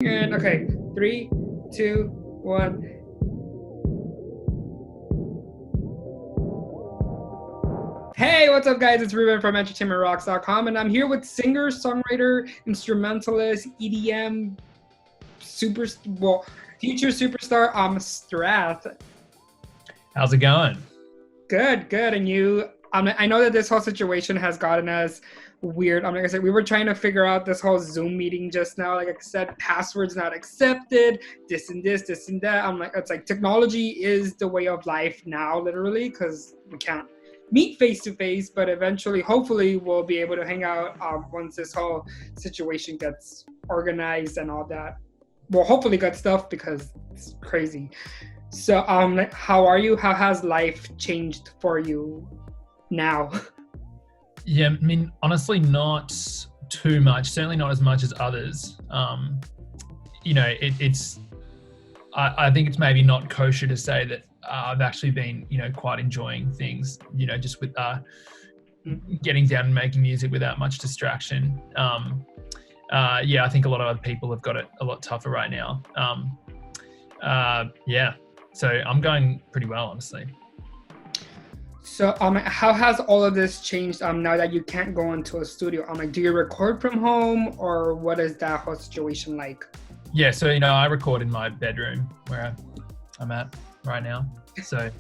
And okay, 3, 2, 1. Hey, what's up, guys? It's Ruben from ErocksCom, and I'm here with singer, songwriter, instrumentalist, EDM, future superstar, Strath. How's it going? Good. And you? I know that this whole situation has gotten us weird. Like I said, we were trying to figure out this whole Zoom meeting just now. Like I said, passwords not accepted, this and that. It's like technology is the way of life now, literally, because we can't meet face to face, but eventually, hopefully, we'll be able to hang out once this whole situation gets organized and all that. Well, hopefully, good stuff, because it's crazy. So, how are you? How has life changed for you now? Yeah, I mean, honestly, not too much. Certainly not as much as others. I think it's maybe not kosher to say that I've actually been, quite enjoying things, just with getting down and making music without much distraction. I think a lot of other people have got it a lot tougher right now. So I'm going pretty well, honestly. So, how has all of this changed now that you can't go into a studio? Do you record from home, or what is that whole situation like? Yeah, so, I record in my bedroom where I'm at right now. So,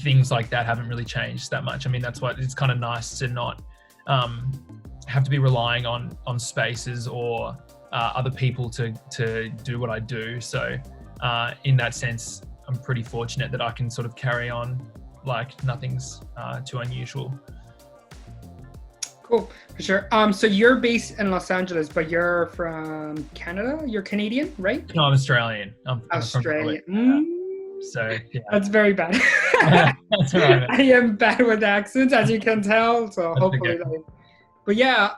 things like that haven't really changed that much. I mean, that's why it's kind of nice to not have to be relying on spaces or other people to do what I do. So, in that sense, I'm pretty fortunate that I can sort of carry on like nothing's too unusual. Cool, for sure. So you're based in Los Angeles, but you're from Canada? You're Canadian, right? No, I'm Australian. I'm Australian. So yeah. That's very bad. That's right. I am bad with accents, as you can tell. So That's hopefully, okay. But yeah.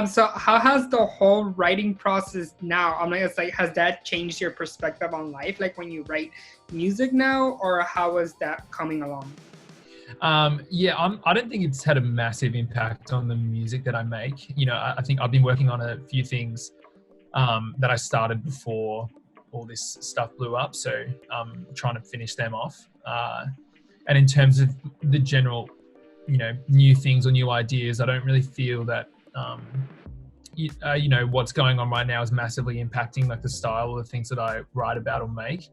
So how has the whole writing process now? Has that changed your perspective on life? Like when you write music now, or how is that coming along? I don't think it's had a massive impact on the music that I make. I think I've been working on a few things that I started before all this stuff blew up. So I'm trying to finish them off. And in terms of the general, new things or new ideas, I don't really feel that, what's going on right now is massively impacting like the style of the things that I write about or make.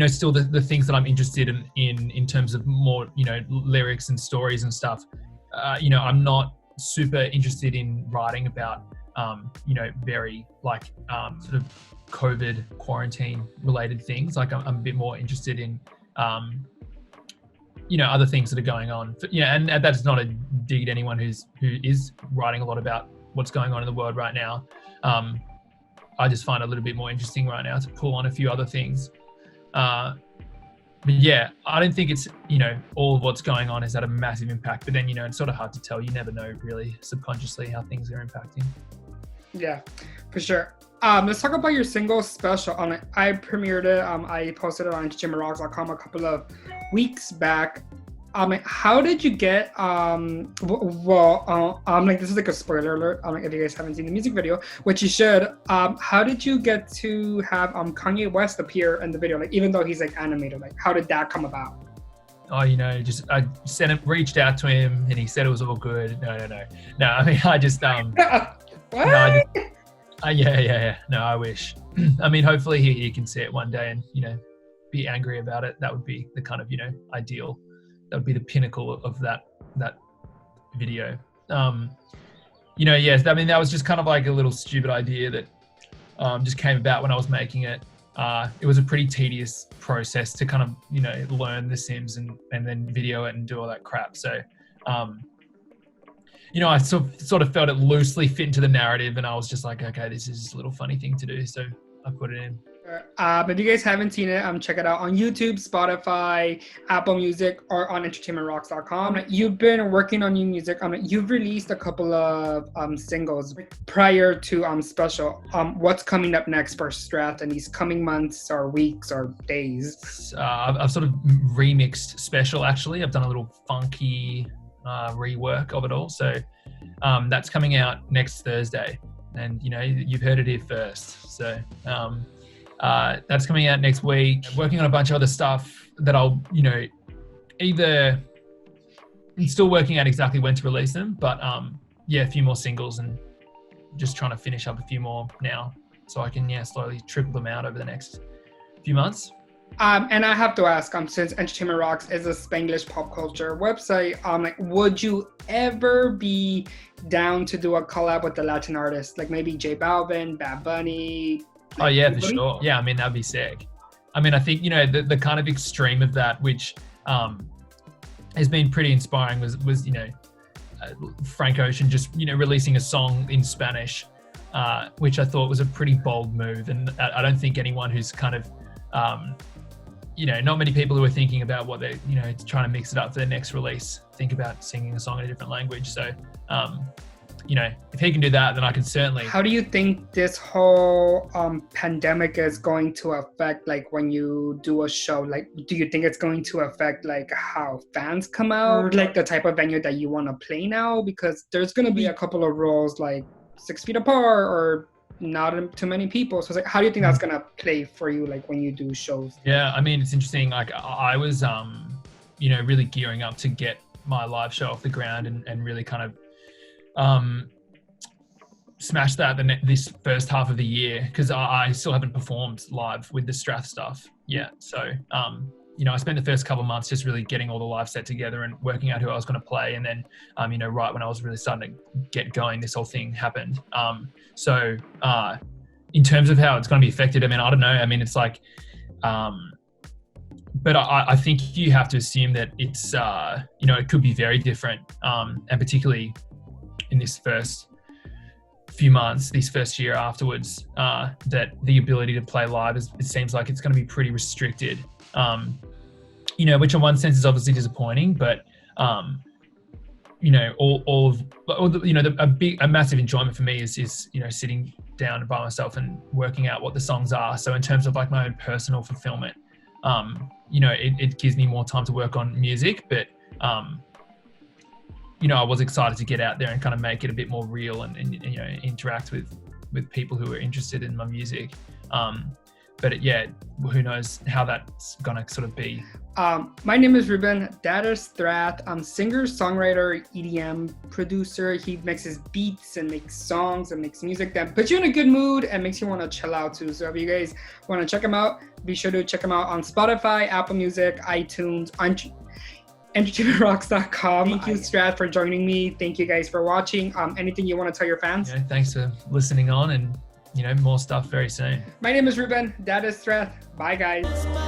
Still the things that I'm interested in terms of more, lyrics and stories and stuff. I'm not super interested in writing about, very like sort of COVID quarantine related things. Like I'm a bit more interested in, other things that are going on. And that's not a dig at anyone who is writing a lot about what's going on in the world right now. I just find it a little bit more interesting right now to pull on a few other things. But yeah, I don't think it's, all of what's going on has had a massive impact, but then, it's sort of hard to tell. You never know really subconsciously how things are impacting. Yeah, for sure. Let's talk about your single Special. I premiered it. I posted it on ERocks.com a couple of weeks back. How did you get, this is like a spoiler alert, if you guys haven't seen the music video, which you should, how did you get to have Kanye West appear in the video, like even though he's like animated, like how did that come about? Oh, I reached out to him and he said it was all good. No. I mean, I just, what? Yeah. No, I wish. I mean, hopefully he can see it one day and, be angry about it. That would be the kind of, ideal. That would be the pinnacle of that video. Yes, I mean, that was just kind of like a little stupid idea that just came about when I was making it. It was a pretty tedious process to kind of, learn The Sims and then video it and do all that crap. So, I sort of felt it loosely fit into the narrative, and I was just like, okay, this is a little funny thing to do. So I put it in. If you guys haven't seen it, check it out on YouTube, Spotify, Apple Music, or on ErocksCom. You've been working on new music. You've released a couple of singles prior to Special. What's coming up next for Strath in these coming months or weeks or days? I've sort of remixed Special, actually. I've done a little funky rework of it all. So that's coming out next Thursday. and you've heard it here first. So that's coming out next week. I'm working on a bunch of other stuff that I'll either I'm still working out exactly when to release them, but a few more singles and just trying to finish up a few more now so I can slowly trickle them out over the next few months. And I have to ask, since Entertainment Rocks is a Spanglish pop culture website, would you ever be down to do a collab with a Latin artist, like maybe J Balvin, Bad Bunny? Oh yeah, for sure. Yeah, I mean that'd be sick. I mean, I think the kind of extreme of that, which has been pretty inspiring, was Frank Ocean just releasing a song in Spanish, which I thought was a pretty bold move, and I don't think anyone who's kind of not many people who are thinking about what they're, trying to mix it up for their next release, think about singing a song in a different language. So, if he can do that, then I can certainly. How do you think this whole pandemic is going to affect, like, when you do a show? Like, do you think it's going to affect, like, how fans come out, like the type of venue that you want to play now? Because there's going to be a couple of rules, like 6 feet apart or not too many people. So it's like, how do you think that's gonna play for you, like when you do shows? Yeah, I mean, it's interesting. Like I was really gearing up to get my live show off the ground and really kind of smash that this first half of the year, because I still haven't performed live with the Strath stuff yet. So I spent the first couple of months just really getting all the live set together and working out who I was going to play. And then, right when I was really starting to get going, this whole thing happened. So in terms of how it's going to be affected, I mean, I don't know. I mean, it's like, but I think you have to assume that it's, it could be very different. And particularly in this first few months, this first year afterwards, that the ability to play live it seems like it's going to be pretty restricted. Which in one sense is obviously disappointing, but a massive enjoyment for me is sitting down by myself and working out what the songs are. So in terms of like my own personal fulfillment, it gives me more time to work on music, but I was excited to get out there and kind of make it a bit more real and interact with people who are interested in my music. But who knows how that's gonna sort of be. My name is Ruben. That is Strath. I'm singer, songwriter, EDM producer. He mixes beats and makes songs and makes music that puts you in a good mood and makes you want to chill out too. So if you guys want to check him out, be sure to check him out on Spotify, Apple Music, iTunes, entertainmentrocks.com. Thank you, Strath, for joining me. Thank you guys for watching. Anything you want to tell your fans? Thanks for listening on, and more stuff very soon. My name is Ruben. That is Strath. Bye, guys.